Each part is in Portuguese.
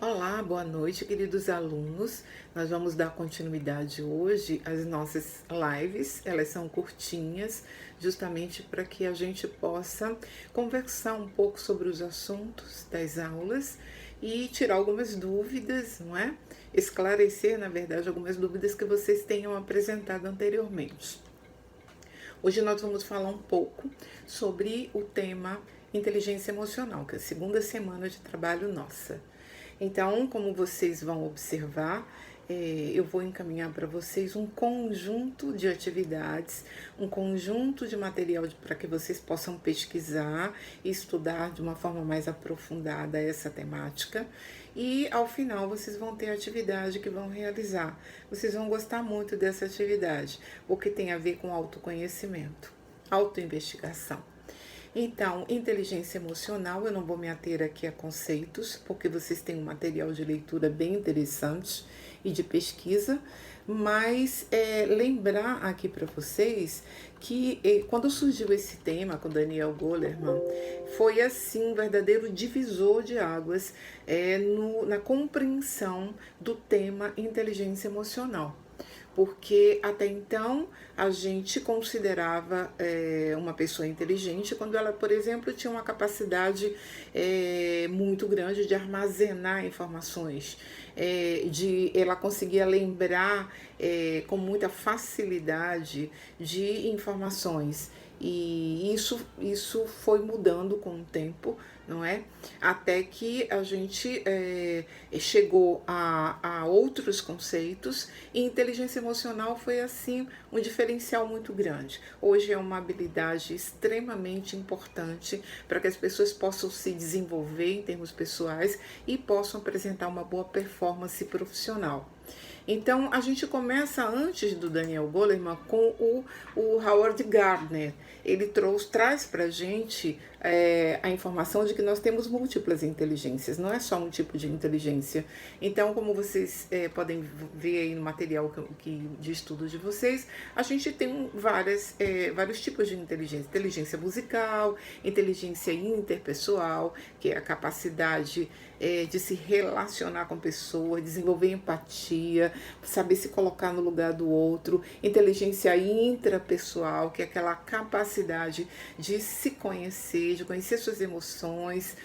Olá, boa noite, queridos alunos. Nós vamos dar continuidade hoje às nossas lives. Elas são curtinhas, justamente para que a gente possa conversar um pouco sobre os assuntos das aulas e tirar algumas dúvidas, não é? Esclarecer, na verdade, algumas dúvidas que vocês tenham apresentado anteriormente. Hoje nós vamos falar um pouco sobre o tema inteligência emocional, que é a segunda semana de trabalho nossa. Então, como vocês vão observar, eu vou encaminhar para vocês um conjunto de atividades, um conjunto de material para que vocês possam pesquisar e estudar de uma forma mais aprofundada essa temática. E ao final vocês vão ter a atividade que vão realizar. Vocês vão gostar muito dessa atividade, porque tem a ver com autoconhecimento, autoinvestigação. Então, inteligência emocional, eu não vou me ater aqui a conceitos, porque vocês têm um material de leitura bem interessante e de pesquisa, mas lembrar aqui para vocês que quando surgiu esse tema com Daniel Goleman, foi assim um verdadeiro divisor de águas na compreensão do tema inteligência emocional. Porque até então a gente considerava uma pessoa inteligente quando ela, por exemplo, tinha uma capacidade muito grande de armazenar informações, ela conseguia lembrar com muita facilidade de informações. E isso foi mudando com o tempo, não é? Até que a gente chegou a outros conceitos, e inteligência emocional foi assim um diferencial muito grande. Hoje é uma habilidade extremamente importante para que as pessoas possam se desenvolver em termos pessoais e possam apresentar uma boa performance profissional. Então, a gente começa antes do Daniel Goleman com o Howard Gardner. Ele traz para a gente a informação de que nós temos múltiplas inteligências, não é só um tipo de inteligência. Então, como vocês podem ver aí no material de estudo de vocês, a gente tem vários tipos de inteligência. Inteligência musical, inteligência interpessoal, que é a capacidade de se relacionar com pessoas, desenvolver empatia, saber se colocar no lugar do outro, inteligência intrapessoal, que é aquela capacidade de se conhecer, de conhecer suas emoções,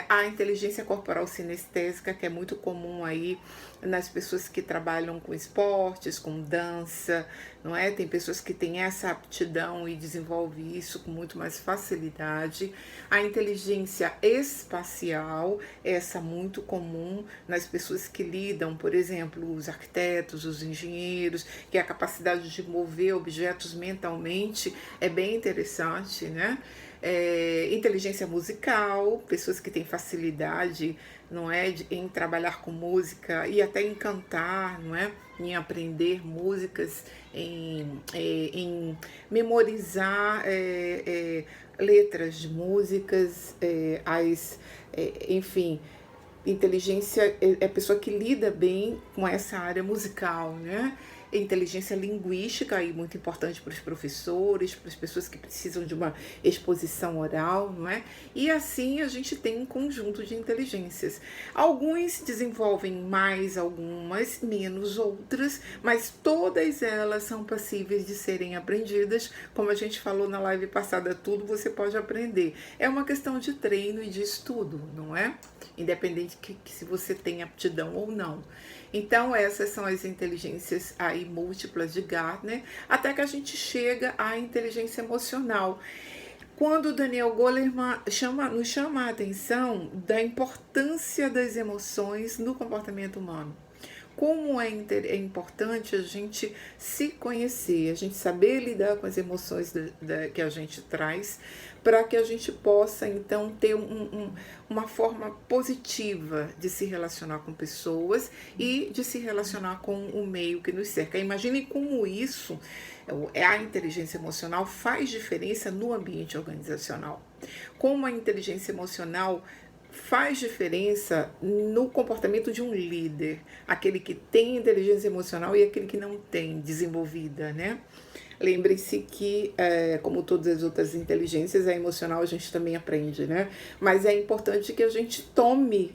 a inteligência corporal sinestésica, que é muito comum aí nas pessoas que trabalham com esportes, com dança, não é? Tem pessoas que têm essa aptidão e desenvolvem isso com muito mais facilidade. A inteligência espacial, essa muito comum nas pessoas que lidam, por exemplo, os arquitetos, os engenheiros, que a capacidade de mover objetos mentalmente é bem interessante, né? Inteligência musical, pessoas que têm facilidade, não é, em trabalhar com música e até em cantar, não é, em aprender músicas, em memorizar letras de músicas, enfim. Inteligência é a pessoa que lida bem com essa área musical, né? Inteligência linguística, aí muito importante para os professores, para as pessoas que precisam de uma exposição oral, não é? E assim a gente tem um conjunto de inteligências. Alguns desenvolvem mais, algumas menos outras, mas todas elas são passíveis de serem aprendidas. Como a gente falou na live passada, tudo você pode aprender. É uma questão de treino e de estudo, não é? Independente que se você tem aptidão ou não. Então, essas são as inteligências aí múltiplas de Gardner, até que a gente chega à inteligência emocional. Quando Daniel Goleman nos chama a atenção da importância das emoções no comportamento humano. Como é importante a gente se conhecer, a gente saber lidar com as emoções que a gente traz, para que a gente possa, então, ter uma forma positiva de se relacionar com pessoas e de se relacionar com o meio que nos cerca. Imagine como isso, a inteligência emocional faz diferença no ambiente organizacional. Como a inteligência emocional faz diferença no comportamento de um líder, aquele que tem inteligência emocional e aquele que não tem desenvolvida, né? Lembre-se que, como todas as outras inteligências, a emocional a gente também aprende, né? Mas é importante que a gente tome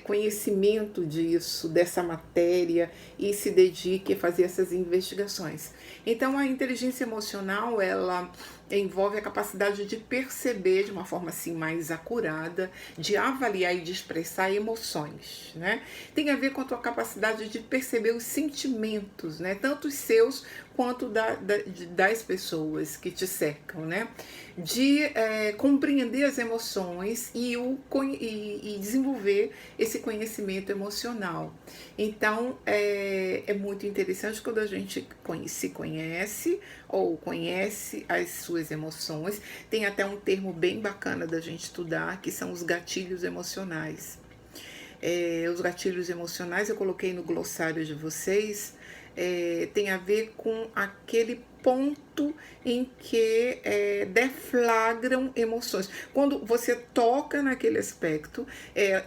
conhecimento disso, dessa matéria, e se dedique a fazer essas investigações. Então, a inteligência emocional, ela envolve a capacidade de perceber de uma forma assim mais acurada, de avaliar e de expressar emoções, né? Tem a ver com a tua capacidade de perceber os sentimentos, né? Tanto os seus quanto das pessoas que te cercam, né? De compreender as emoções e desenvolver esse conhecimento emocional. Então, é muito interessante quando a gente se conhece ou conhece as suas emoções. Tem até um termo bem bacana da gente estudar, que são os gatilhos emocionais. Os gatilhos emocionais eu coloquei no glossário de vocês, tem a ver com aquele ponto em que deflagram emoções. Quando você toca naquele aspecto,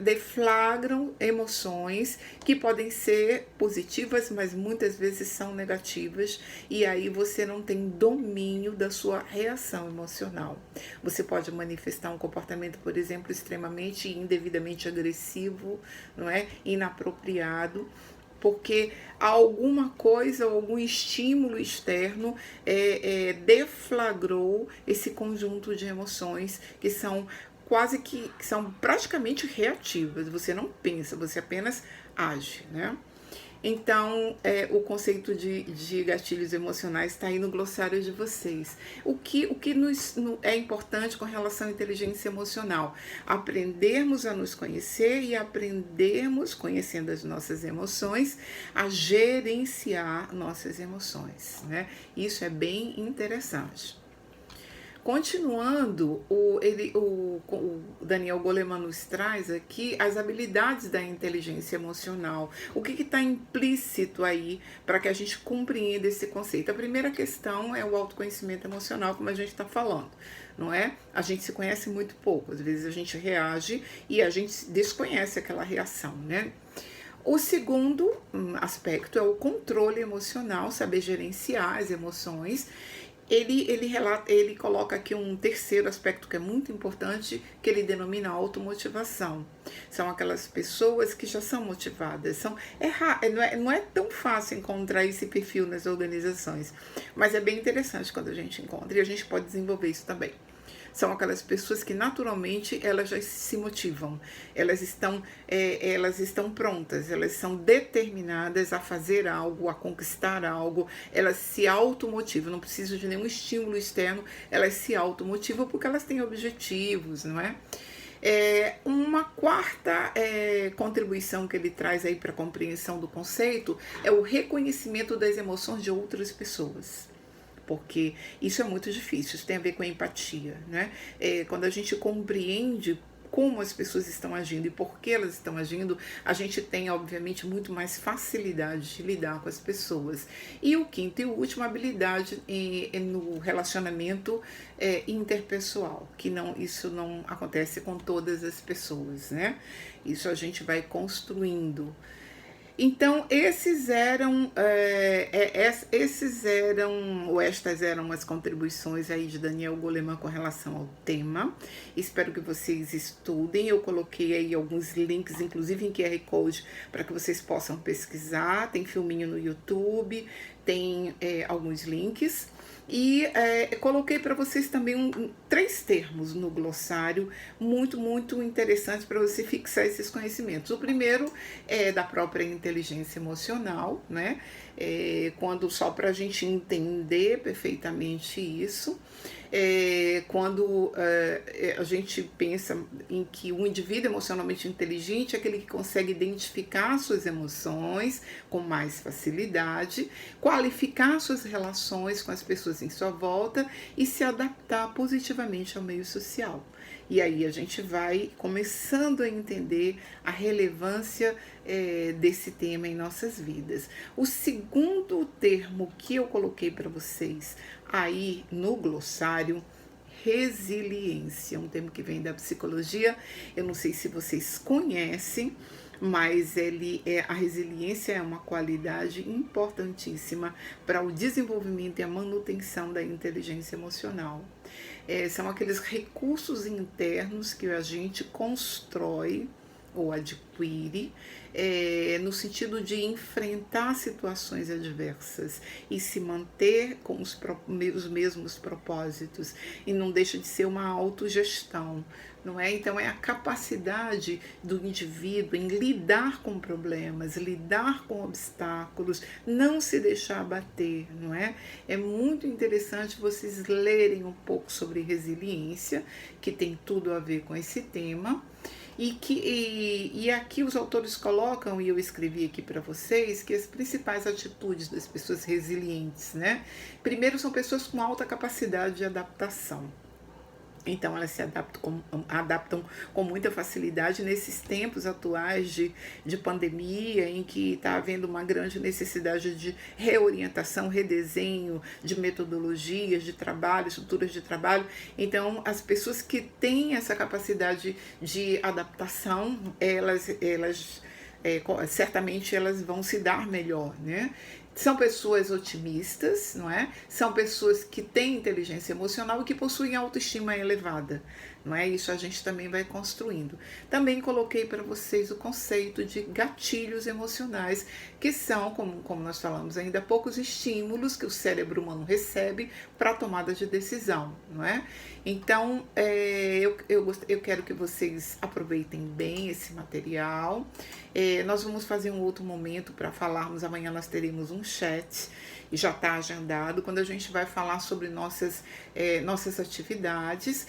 deflagram emoções que podem ser positivas, mas muitas vezes são negativas, e aí você não tem domínio da sua reação emocional. Você pode manifestar um comportamento, por exemplo, extremamente indevidamente agressivo, não é? Inapropriado, porque alguma coisa, algum estímulo externo deflagrou esse conjunto de emoções que são que são praticamente reativas. Você não pensa, você apenas age, né? Então, o conceito de gatilhos emocionais está aí no glossário de vocês. O que é importante com relação à inteligência emocional? Aprendermos a nos conhecer e aprendermos, conhecendo as nossas emoções, a gerenciar nossas emoções, né? Isso é bem interessante. Continuando, o Daniel Goleman nos traz aqui as habilidades da inteligência emocional. O que está implícito aí para que a gente compreenda esse conceito? A primeira questão é o autoconhecimento emocional, como a gente está falando, não é? A gente se conhece muito pouco, às vezes a gente reage e a gente desconhece aquela reação, né? O segundo aspecto é o controle emocional, saber gerenciar as emoções. Ele coloca aqui um terceiro aspecto que é muito importante, que ele denomina automotivação. São aquelas pessoas que já são motivadas. Não é tão fácil encontrar esse perfil nas organizações, mas é bem interessante quando a gente encontra, e a gente pode desenvolver isso também. São aquelas pessoas que naturalmente elas já se motivam, elas estão prontas, elas são determinadas a fazer algo, a conquistar algo, elas se automotivam, não precisam de nenhum estímulo externo, elas se automotivam porque elas têm objetivos, não é? Uma quarta contribuição que ele traz aí para a compreensão do conceito é o reconhecimento das emoções de outras pessoas. Porque isso é muito difícil, isso tem a ver com a empatia, né? Quando a gente compreende como as pessoas estão agindo e por que elas estão agindo, a gente tem, obviamente, muito mais facilidade de lidar com as pessoas. E o quinto e o último, habilidade no relacionamento interpessoal, que isso não acontece com todas as pessoas, né? Isso a gente vai construindo. Então, estas eram as contribuições aí de Daniel Goleman com relação ao tema. Espero que vocês estudem. Eu coloquei aí alguns links, inclusive em QR Code, para que vocês possam pesquisar. Tem filminho no YouTube, tem alguns links. E coloquei para vocês também 3 termos no glossário, muito, muito interessantes para você fixar esses conhecimentos. O primeiro é da própria inteligência emocional, né? Quando só para a gente entender perfeitamente isso. Quando a gente pensa em que o indivíduo emocionalmente inteligente é aquele que consegue identificar suas emoções com mais facilidade, qualificar suas relações com as pessoas em sua volta e se adaptar positivamente ao meio social. E aí a gente vai começando a entender a relevância desse tema em nossas vidas. O segundo termo que eu coloquei para vocês aí no glossário, resiliência, um termo que vem da psicologia. Eu não sei se vocês conhecem, mas a resiliência é uma qualidade importantíssima para o desenvolvimento e a manutenção da inteligência emocional. São aqueles recursos internos que a gente constrói ou adquire no sentido de enfrentar situações adversas e se manter com os mesmos propósitos, e não deixa de ser uma autogestão, não é? Então é a capacidade do indivíduo em lidar com problemas, lidar com obstáculos, não se deixar abater, não é? É muito interessante vocês lerem um pouco sobre resiliência, que tem tudo a ver com esse tema. E aqui os autores colocam, e eu escrevi aqui para vocês, que as principais atitudes das pessoas resilientes, né? Primeiro, são pessoas com alta capacidade de adaptação. Então elas se adaptam com muita facilidade nesses tempos atuais de pandemia, em que está havendo uma grande necessidade de reorientação, redesenho de metodologias de trabalho, estruturas de trabalho. Então as pessoas que têm essa capacidade de adaptação, certamente elas vão se dar melhor, né? São pessoas otimistas, não é? São pessoas que têm inteligência emocional e que possuem autoestima elevada, não é? Isso a gente também vai construindo. Também coloquei para vocês o conceito de gatilhos emocionais, que são, como nós falamos ainda há poucos estímulos que o cérebro humano recebe para a tomada de decisão, não é? Então, eu quero que vocês aproveitem bem esse material. Nós vamos fazer um outro momento para falarmos. Amanhã nós teremos um chat e já está agendado, quando a gente vai falar sobre nossas atividades.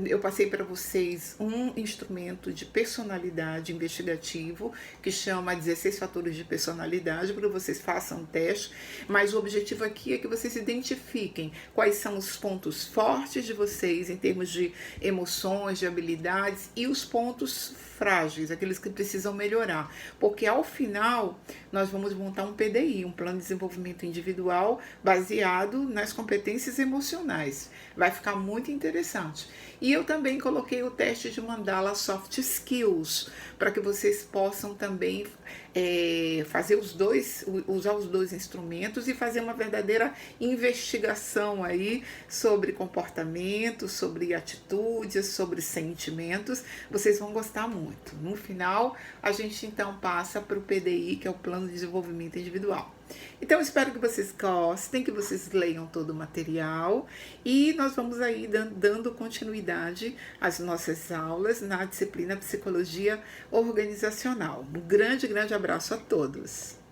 Eu passei para vocês um instrumento de personalidade investigativo que chama 16 fatores de personalidade, para que vocês façam um teste, mas o objetivo aqui é que vocês identifiquem quais são os pontos fortes de vocês em termos de emoções, de habilidades, e os pontos frágeis, aqueles que precisam melhorar, porque ao final nós vamos montar um PDI, um plano de desenvolvimento individual baseado nas competências emocionais. Vai ficar muito interessante. E eu também coloquei o teste de Mandala Soft Skills, para que vocês possam também fazer usar os dois instrumentos e fazer uma verdadeira investigação aí sobre comportamento, sobre atitudes, sobre sentimentos. Vocês vão gostar muito. No final, a gente então passa para o PDI, que é o Plano de Desenvolvimento Individual. Então, espero que vocês gostem, que vocês leiam todo o material, e nós vamos aí dando continuidade às nossas aulas na disciplina Psicologia Organizacional. Um grande abraço a todos!